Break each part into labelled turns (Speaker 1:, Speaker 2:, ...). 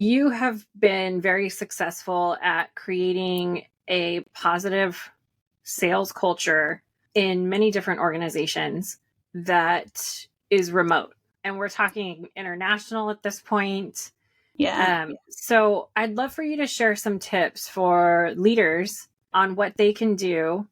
Speaker 1: You have been very successful at creating a positive sales culture in many different organizations that is remote. And we're talking international at this point.
Speaker 2: Yeah.
Speaker 1: So I'd love for you to share some tips for leaders on what they can do,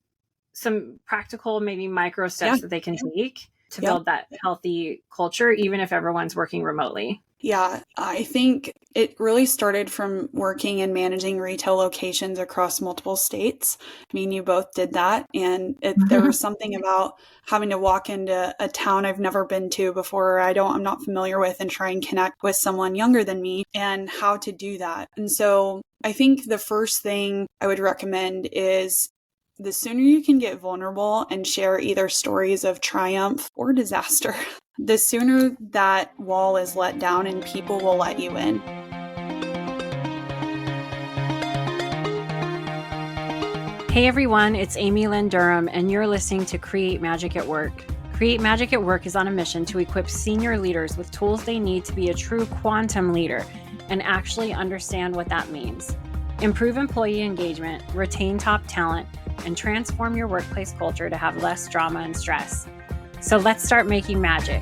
Speaker 1: some practical, maybe micro steps that they can take to build that healthy culture, even if everyone's working remotely.
Speaker 2: Yeah, I think it really started from working and managing retail locations across multiple states. Me and you both did that. And there was something about having to walk into a town I've never been to before, I'm not familiar with, and try and connect with someone younger than me and how to do that. And so I think the first thing I would recommend is the sooner you can get vulnerable and share either stories of triumph or disaster, the sooner that wall is let down and people will let you in.
Speaker 1: Hey everyone, it's Lynn Durham, and you're listening to Create Magic at Work. Create Magic at Work is on a mission to equip senior leaders with tools they need to be a true quantum leader and actually understand what that means. Improve employee engagement, retain top talent, and transform your workplace culture to have less drama and stress. So let's start making magic.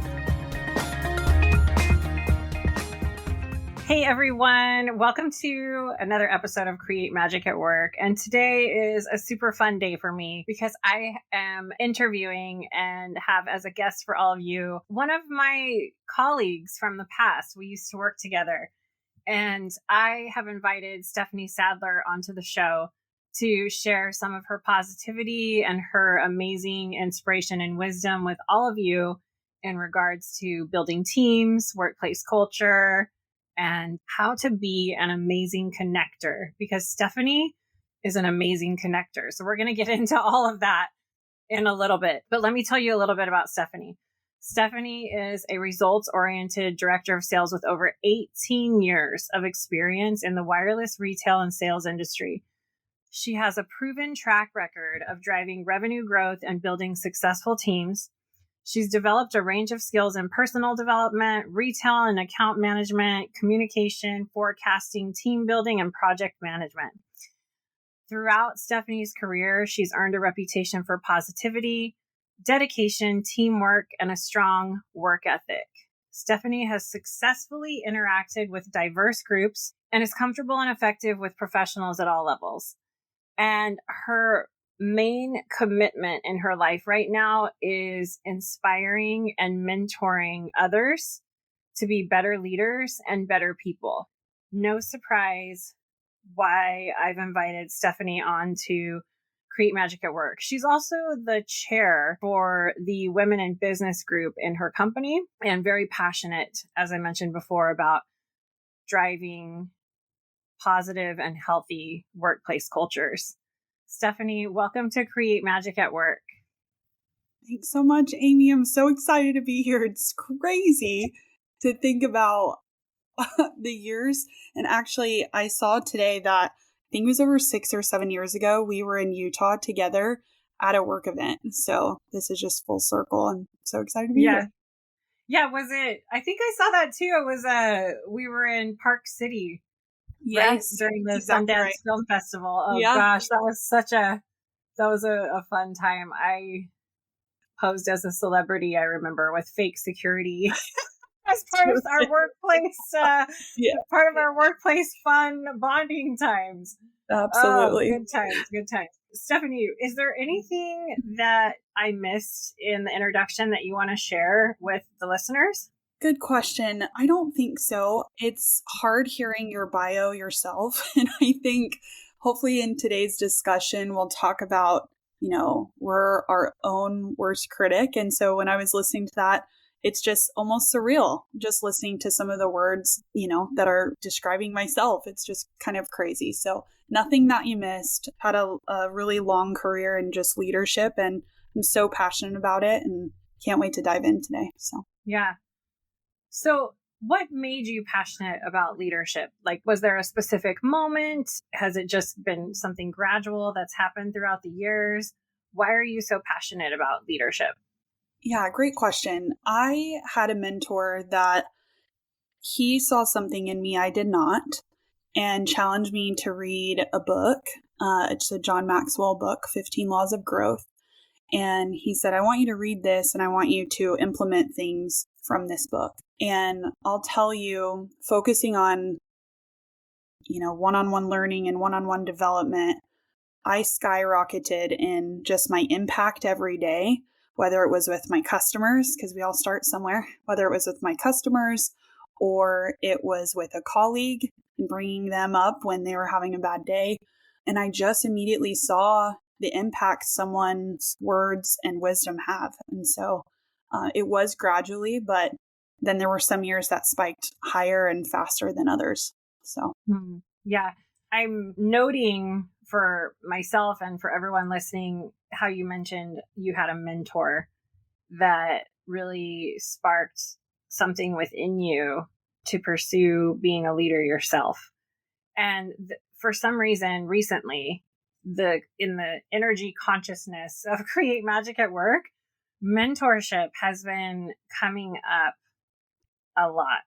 Speaker 1: Hey everyone, welcome to another episode of Create Magic at Work. And today is a super fun day for me because I am interviewing and have as a guest for all of you one of my colleagues from the past. We used to work together, and I have invited Steffanie Sadler onto the show to share some of her positivity and her amazing inspiration and wisdom with all of you in regards to building teams, workplace culture, and how to be an amazing connector, because Steffanie is an amazing connector. So we're going to get into all of that in a little bit. But let me tell you a little bit about Steffanie. Steffanie is a results-oriented director of sales with over 18 years of experience in the wireless retail and sales industry. She has a proven track record of driving revenue growth and building successful teams. She's developed a range of skills in personal development, retail and account management, communication, forecasting, team building, and project management. Throughout Steffanie's career, she's earned a reputation for positivity, dedication, teamwork, and a strong work ethic. Steffanie has successfully interacted with diverse groups and is comfortable and effective with professionals at all levels. And her main commitment in her life right now is inspiring and mentoring others to be better leaders and better people. No surprise why I've invited Steffanie on to Create Magic at Work. She's also the chair for the Women in Business group in her company, and very passionate, as I mentioned before, about driving positive and healthy workplace cultures. Steffanie, welcome to Create Magic at Work.
Speaker 2: Thanks so much, Amy. I'm so excited to be here. It's crazy to think about the years. And actually, I saw today that I think it was over 6 or 7 years ago, we were in Utah together at a work event. So this is just full circle. I'm so excited to be here.
Speaker 1: Yeah, was it? I think I saw that too. It was we were in Park City.
Speaker 2: Yes,
Speaker 1: right? During the
Speaker 2: exactly
Speaker 1: Sundance
Speaker 2: right.
Speaker 1: Film Festival. Oh
Speaker 2: Yeah.
Speaker 1: gosh, that was a fun time. I posed as a celebrity, I remember, with fake security as part of our workplace, part of our workplace fun bonding times.
Speaker 2: Absolutely.
Speaker 1: Oh, good times. Steffanie, is there anything that I missed in the introduction that you want to share with the listeners?
Speaker 2: Good question. I don't think so. It's hard hearing your bio yourself. And I think hopefully in today's discussion, we'll talk about, we're our own worst critic. And so when I was listening to that, it's just almost surreal just listening to some of the words, that are describing myself. It's just kind of crazy. So nothing that you missed. Had a really long career in just leadership, and I'm so passionate about it and can't wait to dive in today. So,
Speaker 1: yeah. So what made you passionate about leadership? Like, was there a specific moment? Has it just been something gradual that's happened throughout the years? Why are you so passionate about leadership?
Speaker 2: Yeah, great question. I had a mentor that he saw something in me I did not and challenged me to read a book. It's a John Maxwell book, 15 Laws of Growth. And he said, I want you to read this and I want you to implement things from this book. And I'll tell you, focusing on, one-on-one learning and one-on-one development, I skyrocketed in just my impact every day, whether it was with my customers, because we all start somewhere, whether it was with my customers or it was with a colleague and bringing them up when they were having a bad day. And I just immediately saw the impact someone's words and wisdom have. And so it was gradually, but then there were some years that spiked higher and faster than others. So,
Speaker 1: yeah, I'm noting for myself and for everyone listening how you mentioned you had a mentor that really sparked something within you to pursue being a leader yourself. And for some reason, recently, in the energy consciousness of Create Magic at Work, mentorship has been coming up a lot.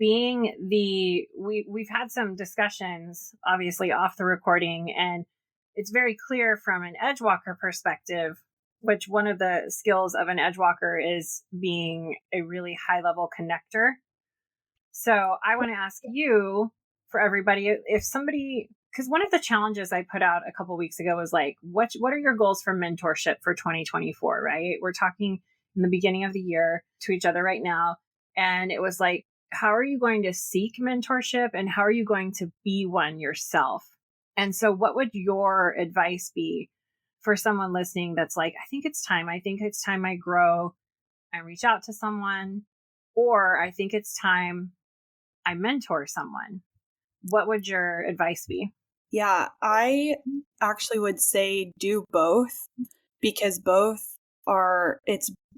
Speaker 1: We've had some discussions, obviously off the recording, and it's very clear from an Edgewalker perspective, which one of the skills of an Edgewalker is being a really high level connector. So I want to ask you, for everybody, if somebody, because one of the challenges I put out a couple of weeks ago was like, what are your goals for mentorship for 2024, right? We're talking in the beginning of the year to each other right now. And it was like, how are you going to seek mentorship and how are you going to be one yourself? And so what would your advice be for someone listening that's like, I think it's time I grow and reach out to someone, or I think it's time I mentor someone? What would your advice be?
Speaker 2: Yeah, I actually would say do both, because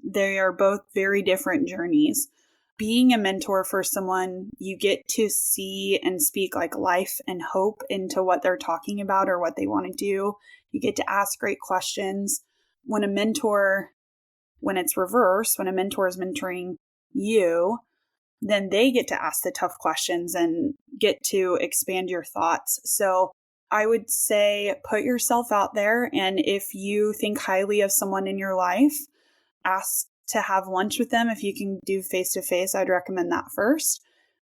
Speaker 2: they are both very different journeys. Being a mentor for someone, you get to see and speak like life and hope into what they're talking about or what they want to do. You get to ask great questions. When it's reversed, when a mentor is mentoring you, then they get to ask the tough questions and get to expand your thoughts. So I would say put yourself out there. And if you think highly of someone in your life, ask to have lunch with them. If you can do face-to-face, I'd recommend that first.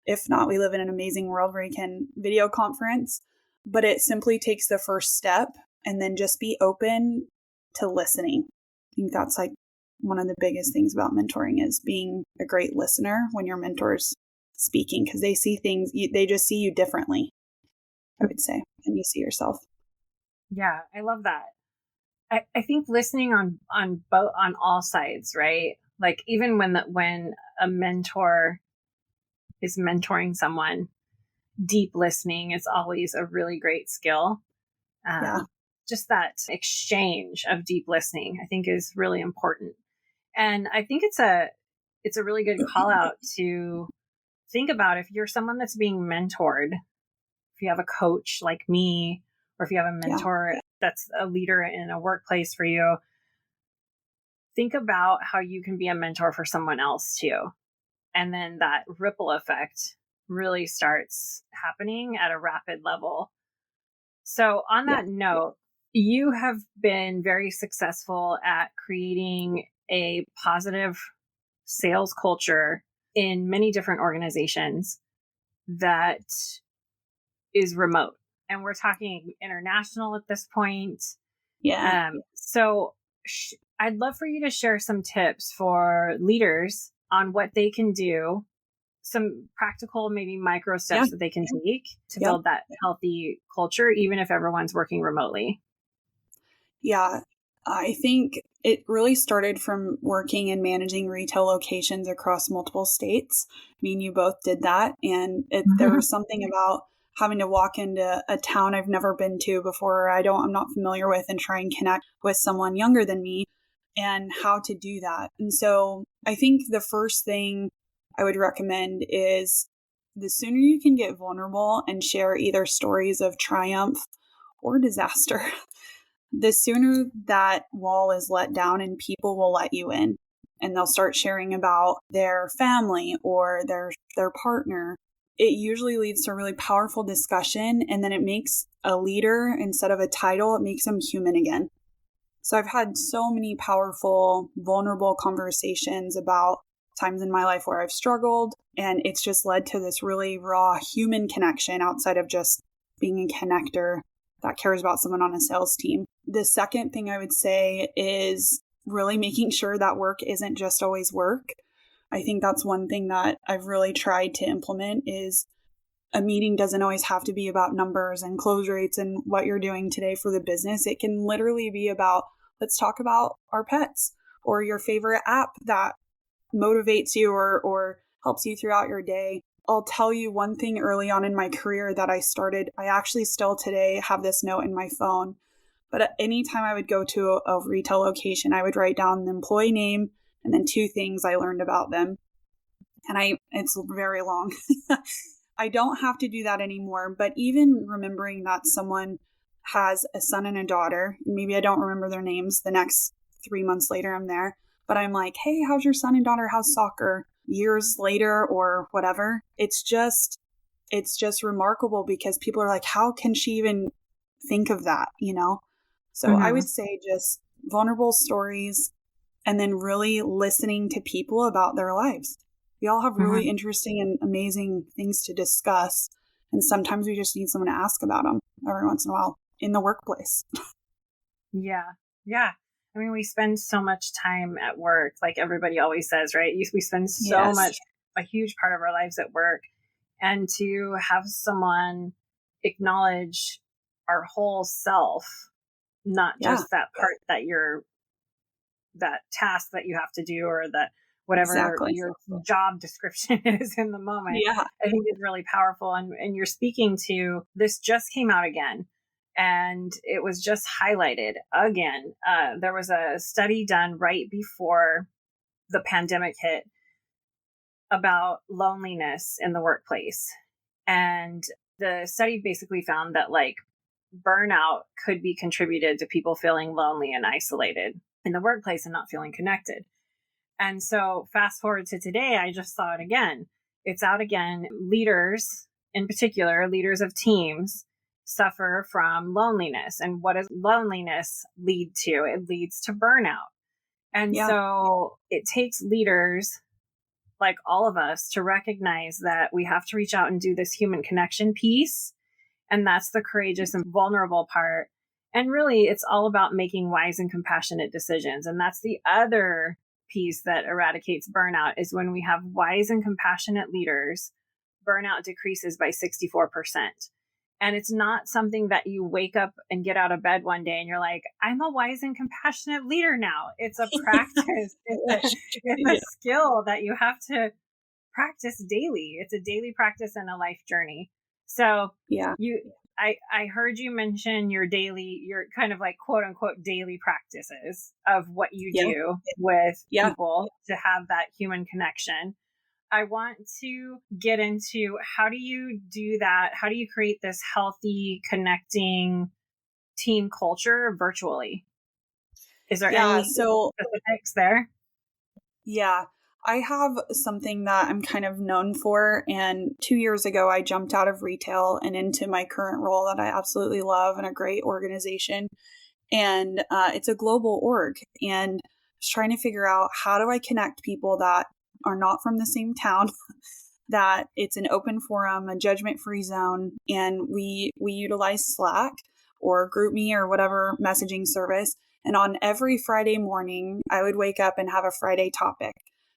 Speaker 2: If not, we live in an amazing world where you can video conference, but it simply takes the first step, and then just be open to listening. I think that's like one of the biggest things about mentoring is being a great listener when your mentor's speaking, because they see things, they just see you differently, I would say, than you see yourself.
Speaker 1: Yeah, I love that. I think listening on all sides, right? Like even when a mentor is mentoring someone, deep listening is always a really great skill.
Speaker 2: Yeah.
Speaker 1: Just that exchange of deep listening, I think, is really important. And I think it's a really good call out to think about if you're someone that's being mentored, if you have a coach like me, or if you have a mentor that's a leader in a workplace for you, think about how you can be a mentor for someone else too. And then that ripple effect really starts happening at a rapid level. So on that note, you have been very successful at creating a positive sales culture in many different organizations that is remote. And we're talking international at this point.
Speaker 2: Yeah.
Speaker 1: So I'd love for you to share some tips for leaders on what they can do, some practical, maybe micro steps that they can take to build that healthy culture, even if everyone's working remotely.
Speaker 2: Yeah, I think it really started from working and managing retail locations across multiple states. I mean, you both did that. And there was something about having to walk into a town I've never been to before, I'm not familiar with, and try and connect with someone younger than me and how to do that. And so I think the first thing I would recommend is the sooner you can get vulnerable and share either stories of triumph or disaster, the sooner that wall is let down and people will let you in, and they'll start sharing about their family or their partner it usually leads to a really powerful discussion. And then it makes a leader, instead of a title, it makes them human again. So I've had so many powerful, vulnerable conversations about times in my life where I've struggled. And it's just led to this really raw human connection outside of just being a connector that cares about someone on a sales team. The second thing I would say is really making sure that work isn't just always work. I think that's one thing that I've really tried to implement is a meeting doesn't always have to be about numbers and close rates and what you're doing today for the business. It can literally be about, let's talk about our pets or your favorite app that motivates you or helps you throughout your day. I'll tell you one thing early on in my career that I actually still today have this note in my phone. But at any time I would go to a retail location, I would write down the employee name and then 2 things I learned about them. And it's very long. I don't have to do that anymore. But even remembering that someone has a son and a daughter, and maybe I don't remember their names, the next 3 months later I'm there, but I'm like, hey, how's your son and daughter? How's soccer? Years later or whatever. It's just remarkable because people are like, how can she even think of that, So I would say just vulnerable stories and then really listening to people about their lives. We all have really interesting and amazing things to discuss. And sometimes we just need someone to ask about them every once in a while in the workplace.
Speaker 1: Yeah. Yeah. I mean, we spend so much time at work, like everybody always says, right? We spend so much, a huge part of our lives at work. And to have someone acknowledge our whole self, not just that part that task that you have to do or that whatever your job description is in the moment, I think is really powerful. And you're speaking to, this just came out again. And it was just highlighted again. There was a study done right before the pandemic hit about loneliness in the workplace. And the study basically found that burnout could be contributed to people feeling lonely and isolated in the workplace and not feeling connected. And so fast forward to today, I just saw it again. It's out again. Leaders, in particular, leaders of teams, suffer from loneliness. And what does loneliness lead to? It leads to burnout. And so it takes leaders like all of us to recognize that we have to reach out and do this human connection piece. And that's the courageous and vulnerable part. And really, it's all about making wise and compassionate decisions. And that's the other piece that eradicates burnout is when we have wise and compassionate leaders, burnout decreases by 64%. And it's not something that you wake up and get out of bed one day and you're like, I'm a wise and compassionate leader now. It's a practice. It's a skill that you have to practice daily. It's a daily practice and a life journey. So I heard you mention your kind of like quote unquote daily practices of what you do with people to have that human connection. I want to get into, how do you do that? How do you create this healthy, connecting team culture virtually? Is there any specifics there?
Speaker 2: Yeah, I have something that I'm kind of known for. And 2 years ago, I jumped out of retail and into my current role that I absolutely love and a great organization. And it's a global org. And I was trying to figure out, how do I connect people that are not from the same town, that it's an open forum, a judgment-free zone, and we utilize Slack or GroupMe or whatever messaging service. And on every Friday morning, I would wake up and have a Friday topic.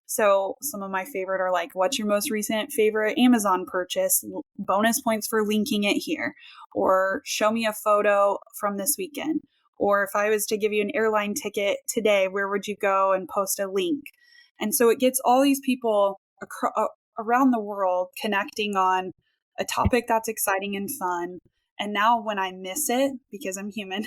Speaker 2: So some of my favorite are like, what's your most recent favorite Amazon purchase? Bonus points for linking it here. Or show me a photo from this weekend. Or if I was to give you an airline ticket today, where would you go, and post a link? And so it gets all these people around the world connecting on a topic that's exciting and fun. And now when I miss it, because I'm human,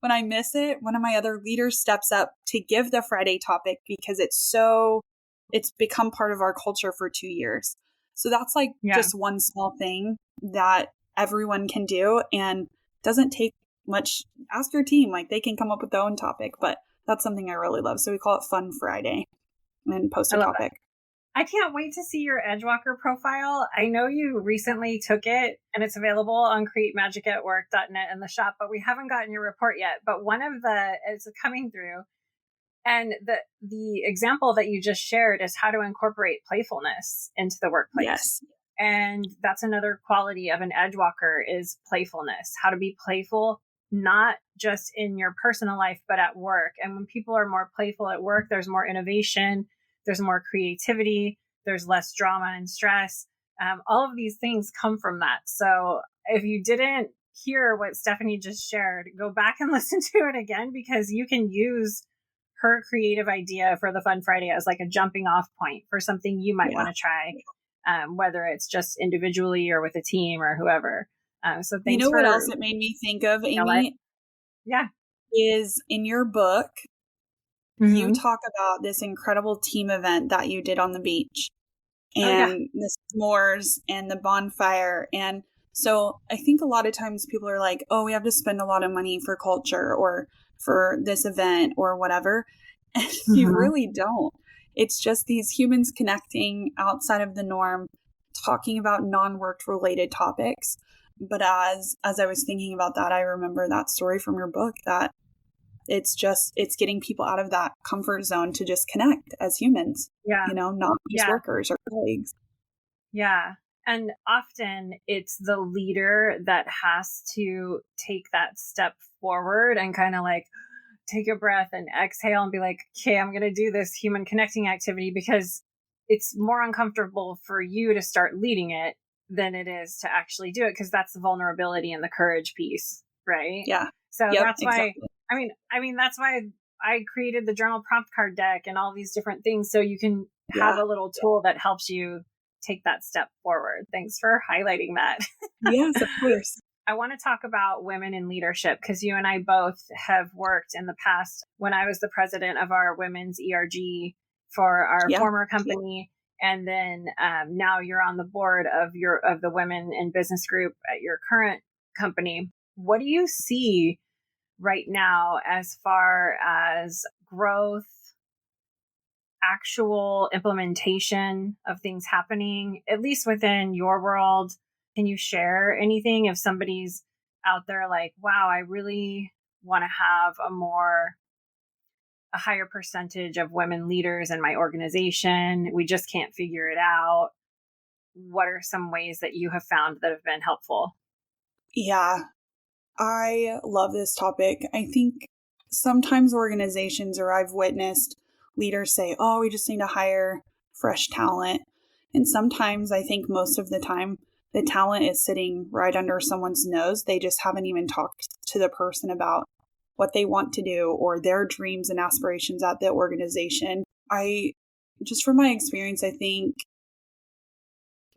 Speaker 2: when I miss it, one of my other leaders steps up to give the Friday topic because it's become part of our culture for 2 years. So that's just one small thing that everyone can do and doesn't take much. Ask your team, they can come up with their own topic, but that's something I really love. So we call it Fun Friday and post a topic.
Speaker 1: I can't wait to see your Edgewalker profile. I know you recently took it and it's available on createmagicatwork.net in the shop, but we haven't gotten your report yet. But it's coming through. And the example that you just shared is how to incorporate playfulness into the workplace.
Speaker 2: Yes.
Speaker 1: And that's another quality of an Edgewalker is playfulness, how to be playful, not just in your personal life, but at work. And when people are more playful at work, there's more innovation, there's more creativity, there's less drama and stress. All of these things come from that. So if you didn't hear what Steffanie just shared, go back and listen to it again, because you can use her creative idea for the Fun Friday as like a jumping off point for something you might want to try, whether it's just individually or with a team or whoever. So thanks
Speaker 2: what else it made me think of, Amy?
Speaker 1: Yeah.
Speaker 2: Is in your book, you talk about this incredible team event that you did on the beach and the s'mores and the bonfire. And so I think a lot of times people are like, oh, we have to spend a lot of money for culture or for this event or whatever. And you really don't. It's just these humans connecting outside of the norm, talking about non-work related topics. But as I was thinking about that, I remember that story from your book that it's getting people out of that comfort zone to just connect as humans, not just workers or colleagues.
Speaker 1: Yeah. And often it's the leader that has to take that step forward and kind of like take a breath and exhale and be like, okay, I'm going to do this human connecting activity, because it's more uncomfortable for you to start leading it than it is to actually do it, because that's the vulnerability and the courage piece, right?
Speaker 2: Yeah.
Speaker 1: So that's why, I mean, that's why I created the journal prompt card deck and all these different things, so you can have a little tool that helps you take that step forward. Thanks for highlighting that.
Speaker 2: Yes, of course.
Speaker 1: I want to talk about women in leadership, because you and I both have worked in the past. When I was the president of our women's ERG for our former company, and then now you're on the board of the women in business group at your current company. What do you see right now as far as growth, actual implementation of things happening, at least within your world? Can you share anything if somebody's out there like, wow, I really want to have a higher percentage of women leaders in my organization. We just can't figure it out. What are some ways that you have found that have been helpful?
Speaker 2: Yeah, I love this topic. I think sometimes organizations, or I've witnessed leaders say, oh, we just need to hire fresh talent. And sometimes I think most of the time, the talent is sitting right under someone's nose. They just haven't even talked to the person about what they want to do or their dreams and aspirations at the organization. Just from my experience, I think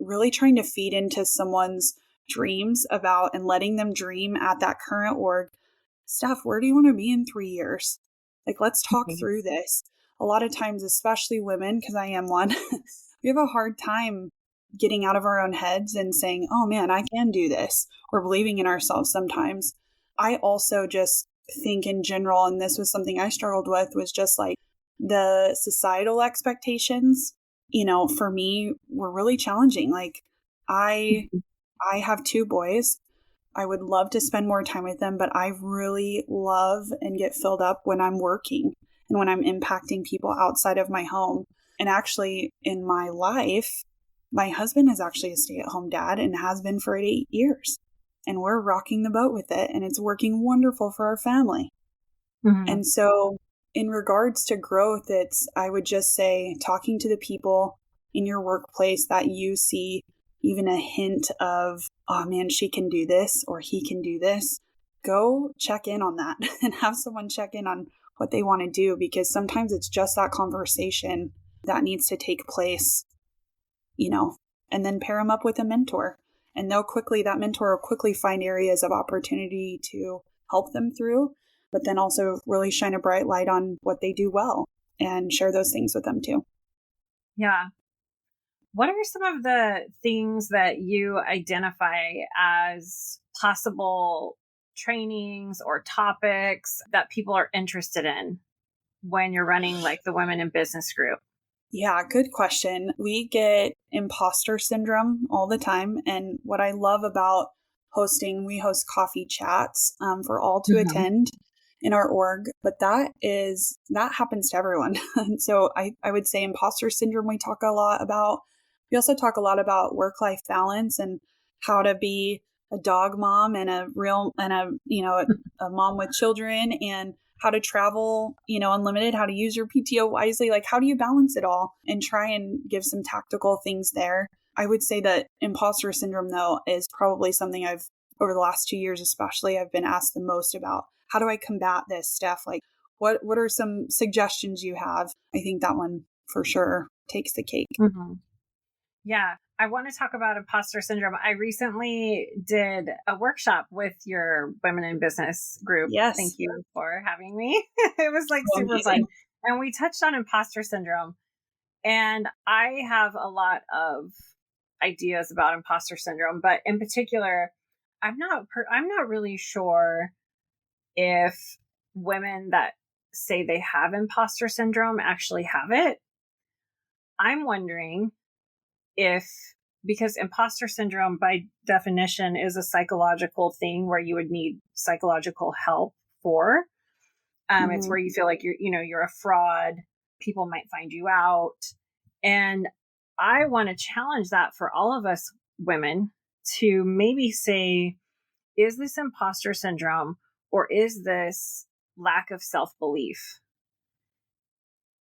Speaker 2: really trying to feed into someone's dreams about and letting them dream at that current org. Steph, where do you want to be in 3 years? Like, let's talk through this. A lot of times, especially women, because I am one, we have a hard time getting out of our own heads and saying, oh man, I can do this, or believing in ourselves sometimes. I also just think in general, and this was something I struggled with, was just like the societal expectations, for me were really challenging. Like I have 2 boys. I would love to spend more time with them, but I really love and get filled up when I'm working and when I'm impacting people outside of my home. And actually in my life, my husband is actually a stay-at-home dad and has been for 8 years. And we're rocking the boat with it. And it's working wonderful for our family. And so in regards to growth, I would just say, talking to the people in your workplace that you see even a hint of, oh man, she can do this or he can do this, go check in on that and have someone check in on what they want to do, because sometimes it's just that conversation that needs to take place, and then pair them up with a mentor. And that mentor will quickly find areas of opportunity to help them through, but then also really shine a bright light on what they do well and share those things with them too.
Speaker 1: Yeah. What are some of the things that you identify as possible trainings or topics that people are interested in when you're running like the Women in Business group?
Speaker 2: Yeah, good question. We get imposter syndrome all the time. And what I love about hosting, we host coffee chats for all to
Speaker 1: Mhm.
Speaker 2: attend in our org, but that happens to everyone. And so I would say imposter syndrome, we talk a lot about. We also talk a lot about work-life balance and how to be a dog mom and a mom with children, and how to travel, unlimited, how to use your PTO wisely. Like, how do you balance it all, and try and give some tactical things there. I would say that imposter syndrome, though, is probably something I've, over the last 2 years, especially, I've been asked the most about. How do I combat this, Steph? Like, what are some suggestions you have? I think that one for sure takes the cake.
Speaker 1: Mhm. Yeah, I want to talk about imposter syndrome. I recently did a workshop with your Women in Business group. Thank
Speaker 2: Yes.
Speaker 1: you for having me. It was like
Speaker 2: Oh,
Speaker 1: super fun.
Speaker 2: amazing.
Speaker 1: And we touched on imposter syndrome. And I have a lot of ideas about imposter syndrome, but in particular, I'm not really sure if women that say they have imposter syndrome actually have it. I'm wondering if, because imposter syndrome by definition is a psychological thing where you would need psychological help for. It's
Speaker 2: Hmm.
Speaker 1: where you feel like you're a fraud. People might find you out. And I want to challenge that for all of us women to maybe say, is this imposter syndrome, or is this lack of self belief?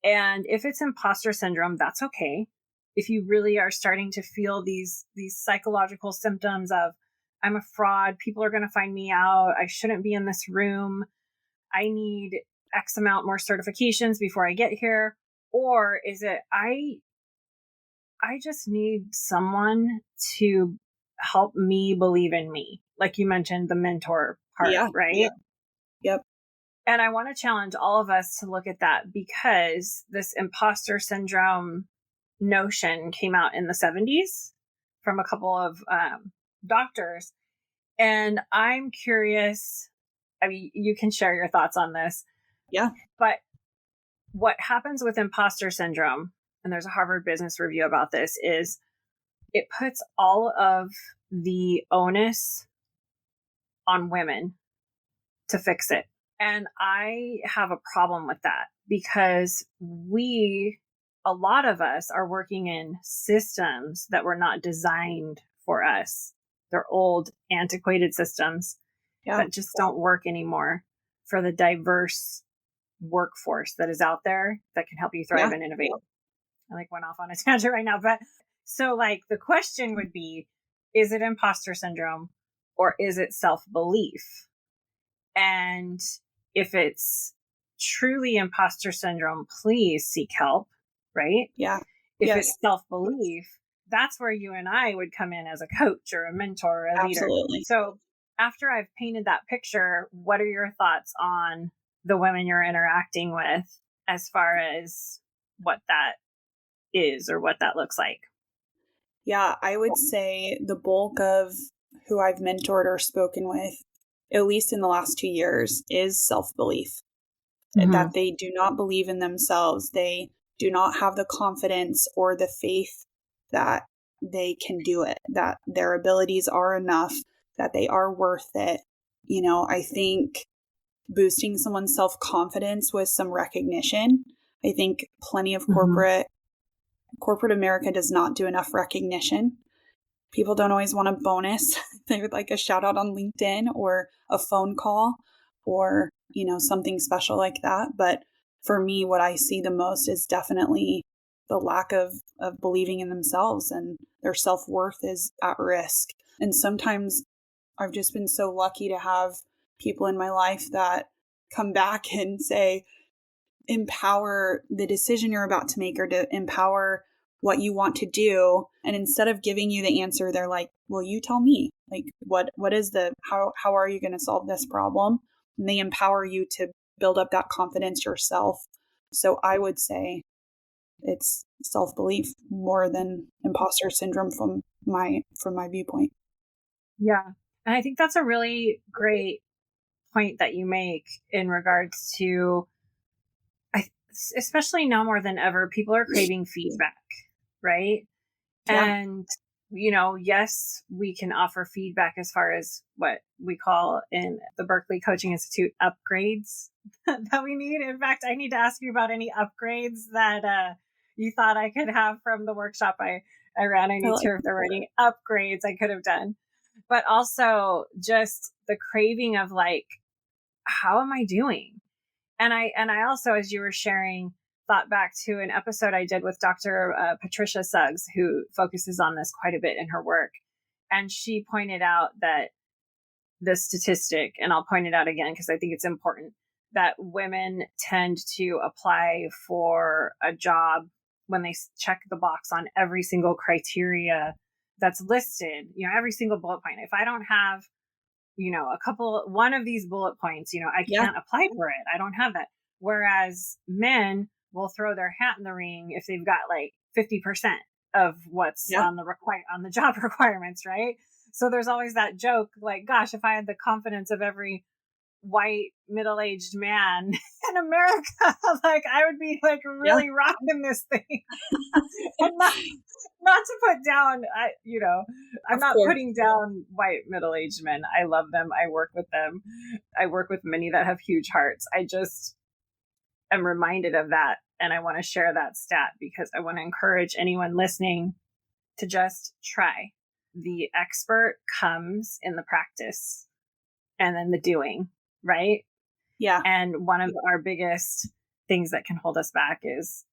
Speaker 1: And if it's imposter syndrome, that's okay. If you really are starting to feel these psychological symptoms of, I'm a fraud, people are going to find me out, I shouldn't be in this room, I need X amount more certifications before I get here, or is it I just need someone to help me believe in me. Like you mentioned, the mentor part,
Speaker 2: Yeah.
Speaker 1: right?
Speaker 2: Yep.
Speaker 1: And I want to challenge all of us to look at that, because this imposter syndrome notion came out in the 70s from a couple of doctors. And I'm curious. I mean, you can share your thoughts on this,
Speaker 2: Yeah.
Speaker 1: but what happens with imposter syndrome, and there's a Harvard Business Review about this, is it puts all of the onus on women to fix it. And I have a problem with that, because a lot of us are working in systems that were not designed for us. They're old, antiquated systems
Speaker 2: Yeah.
Speaker 1: that just don't work anymore for the diverse workforce that is out there that can help you thrive
Speaker 2: Yeah.
Speaker 1: and innovate. I like went off on a tangent right now, but so like the question would be, is it imposter syndrome, or is it self belief? And if it's truly imposter syndrome, please seek help, right?
Speaker 2: Yeah.
Speaker 1: If
Speaker 2: Yes.
Speaker 1: it's self belief, that's where you and I would come in as a coach or a mentor or a leader.
Speaker 2: Absolutely.
Speaker 1: So after I've painted that picture, what are your thoughts on the women you're interacting with as far as what that is or what that looks like?
Speaker 2: Yeah, I would say the bulk of who I've mentored or spoken with, at least in the last 2 years, is self belief. That
Speaker 1: Mm-hmm.
Speaker 2: they do not believe in themselves. They do not have the confidence or the faith that they can do it, that their abilities are enough, that they are worth it. I think boosting someone's self confidence with some recognition. I think plenty of
Speaker 1: Mm-hmm.
Speaker 2: corporate America does not do enough recognition. People don't always want a bonus. They would like a shout out on LinkedIn or a phone call or, something special like that. But for me, what I see the most is definitely the lack of believing in themselves, and their self worth is at risk. And sometimes I've just been so lucky to have people in my life that come back and say, empower the decision you're about to make, or to empower what you want to do. And instead of giving you the answer, they're like, well, you tell me, like, what is how are you going to solve this problem? And they empower you to build up that confidence yourself. So I would say it's self-belief more than imposter syndrome from my viewpoint.
Speaker 1: Yeah. And I think that's a really great point that you make in regards to especially now more than ever, people are craving feedback, right?
Speaker 2: Yeah.
Speaker 1: And, yes, we can offer feedback as far as what we call in the Berkeley Coaching Institute upgrades that we need. In fact, I need to ask you about any upgrades that you thought I could have from the workshop I ran. I need to hear if there were any upgrades I could have done. But also just the craving of like, how am I doing? And I also, as you were sharing, thought back to an episode I did with Dr. Patricia Suggs, who focuses on this quite a bit in her work. And she pointed out that the statistic, and I'll point it out again because I think it's important, that women tend to apply for a job when they check the box on every single criteria that's listed, every single bullet point. If I don't have one of these bullet points, I can't apply for it. I don't have that. Whereas men will throw their hat in the ring if they've got like 50% of what's on the job requirements, right? So there's always that joke, like, gosh, if I had the confidence of every white middle-aged man in America, like I would be like really rocking this thing. And not to put down, I'm not putting down white middle-aged men. I love them. I work with them. I work with many that have huge hearts. I just am reminded of that. And I want to share that stat because I want to encourage anyone listening to just try. The expert comes in the practice and then the doing, right?
Speaker 2: Yeah.
Speaker 1: And one of our biggest things that can hold us back is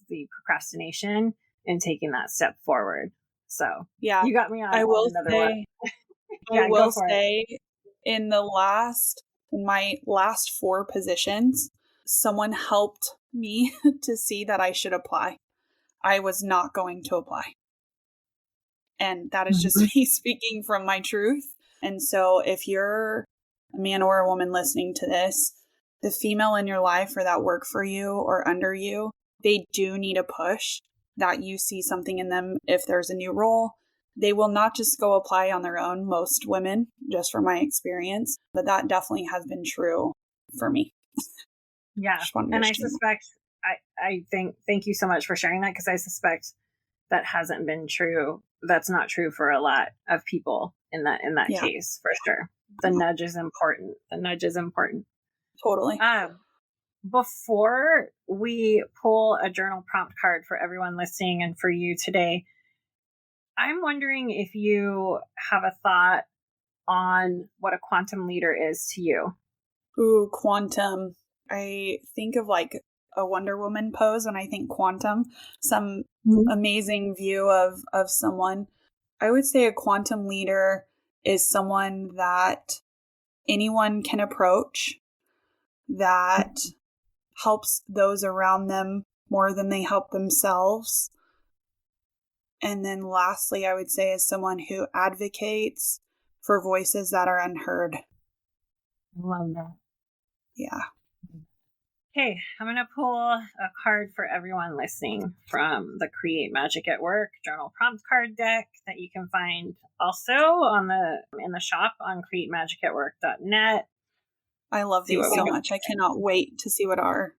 Speaker 1: the procrastination in taking that step forward. So you got me on another one.
Speaker 2: I will say in my last 4 positions, someone helped me to see that I should apply. I was not going to apply. And that is just me speaking from my truth. And so if you're a man or a woman listening to this, the female in your life or that work for you or under you, they do need a push that you see something in them. If there's a new role, they will not just go apply on their own, most women, just from my experience. But that definitely has been true for me.
Speaker 1: Yeah. And I suspect, thank you so much for sharing that, because I suspect that hasn't been true. That's not true for a lot of people in that case, for sure. The nudge is important.
Speaker 2: Totally.
Speaker 1: Before we pull a journal prompt card for everyone listening and for you today, I'm wondering if you have a thought on what a quantum leader is to you.
Speaker 2: Ooh, quantum. I think of like a Wonder Woman pose when I think quantum, some amazing view of someone. I would say a quantum leader is someone that anyone can approach, that helps those around them more than they help themselves. And then lastly, I would say is someone who advocates for voices that are unheard.
Speaker 1: Love that.
Speaker 2: Yeah.
Speaker 1: Okay, I'm going to pull a card for everyone listening from the Create Magic at Work journal prompt card deck that you can find also in the shop on createmagicatwork.net.
Speaker 2: I love these so much. I cannot wait to see what our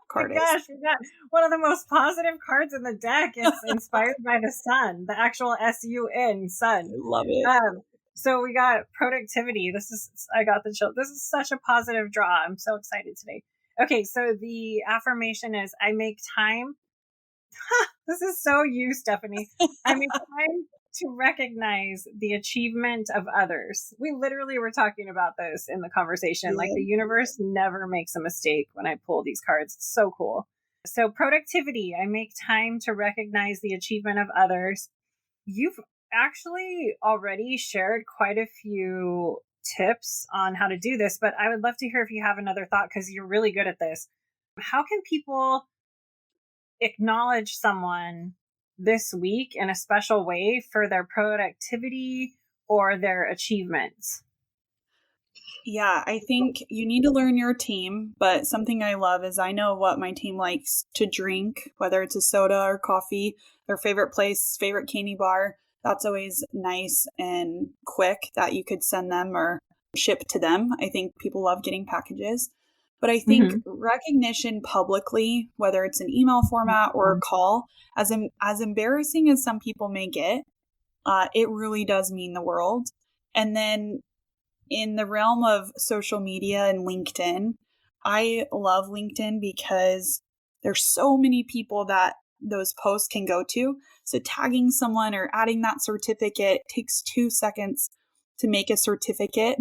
Speaker 2: card is.
Speaker 1: Gosh, we got one of the most positive cards in the deck. It's inspired by the sun, the actual S-U-N, sun.
Speaker 2: I love it.
Speaker 1: So we got productivity. I got the chill. This is such a positive draw. I'm so excited today. Okay, so the affirmation is, I make time. This is so you, Steffanie. I make time to recognize the achievement of others. We literally were talking about this in the conversation. Like the universe never makes a mistake when I pull these cards. It's so cool. So productivity, I make time to recognize the achievement of others. You've actually already shared quite a few tips on how to do this, but I would love to hear if you have another thought, because you're really good at this. How can people acknowledge someone this week in a special way for their productivity or their achievements?
Speaker 2: Yeah, I think you need to learn your team, but something I love is I know what my team likes to drink, whether it's a soda or coffee, their favorite place, favorite candy bar. That's always nice and quick that you could send them or ship to them. I think people love getting packages. But I think recognition publicly, whether it's an email format or a call, as embarrassing as some people may get, it really does mean the world. And then in the realm of social media and LinkedIn, I love LinkedIn because there's so many people that those posts can go to. So tagging someone or adding that certificate takes 2 seconds to make a certificate.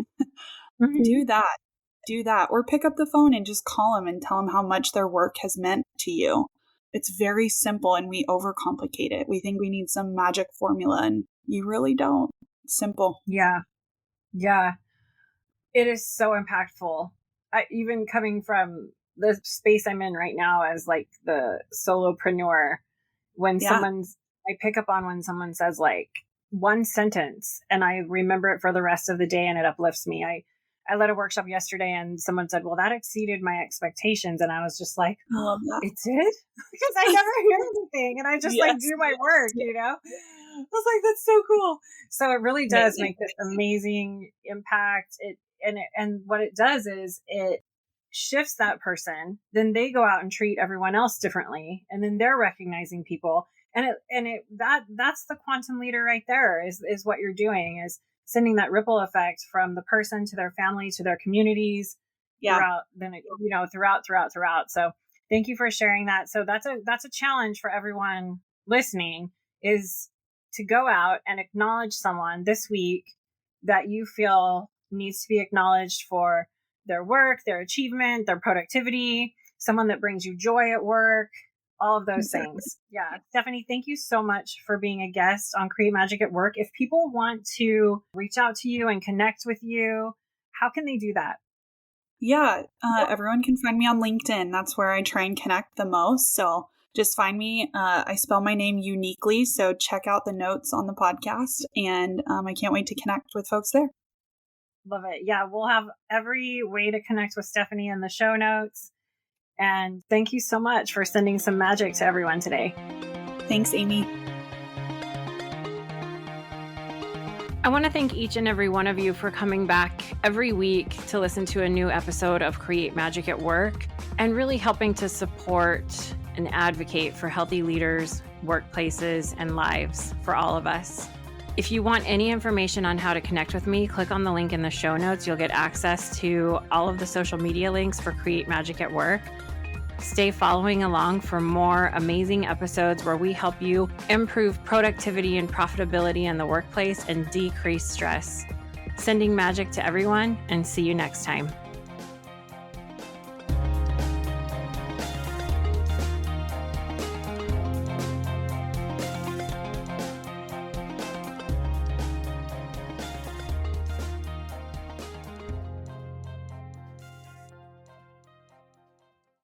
Speaker 2: Do that. Or pick up the phone and just call them and tell them how much their work has meant to you. It's very simple, and we overcomplicate it. We think we need some magic formula, and you really don't. It's simple.
Speaker 1: Yeah. It is so impactful. Even coming from the space I'm in right now as like the solopreneur, when I pick up on when someone says like one sentence and I remember it for the rest of the day and it uplifts me. I led a workshop yesterday and someone said, well, that exceeded my expectations. And I was just like,
Speaker 2: oh,
Speaker 1: it did? Because I never hear anything. And I just like do my work, you know? I was like, that's so cool. So it really does make this amazing impact. And what it does is it shifts that person. Then they go out and treat everyone else differently. And then they're recognizing people. That's the quantum leader right there is what you're doing is sending that ripple effect from the person to their family, to their communities throughout. So thank you for sharing that. So that's a challenge for everyone listening is to go out and acknowledge someone this week that you feel needs to be acknowledged for their work, their achievement, their productivity, someone that brings you joy at work, all of those things. Yeah. Steffanie, thank you so much for being a guest on Create Magic at Work. If people want to reach out to you and connect with you, how can they do that?
Speaker 2: Yeah. Everyone can find me on LinkedIn. That's where I try and connect the most. So just find me. I spell my name uniquely. So check out the notes on the podcast. And I can't wait to connect with folks there.
Speaker 1: Love it. Yeah. We'll have every way to connect with Steffanie in the show notes. And thank you so much for sending some magic to everyone today.
Speaker 2: Thanks, Amy.
Speaker 1: I want to thank each and every one of you for coming back every week to listen to a new episode of Create Magic at Work and really helping to support and advocate for healthy leaders, workplaces, and lives for all of us. If you want any information on how to connect with me, click on the link in the show notes. You'll get access to all of the social media links for Create Magic at Work. Stay following along for more amazing episodes where we help you improve productivity and profitability in the workplace and decrease stress. Sending magic to everyone, and see you next time.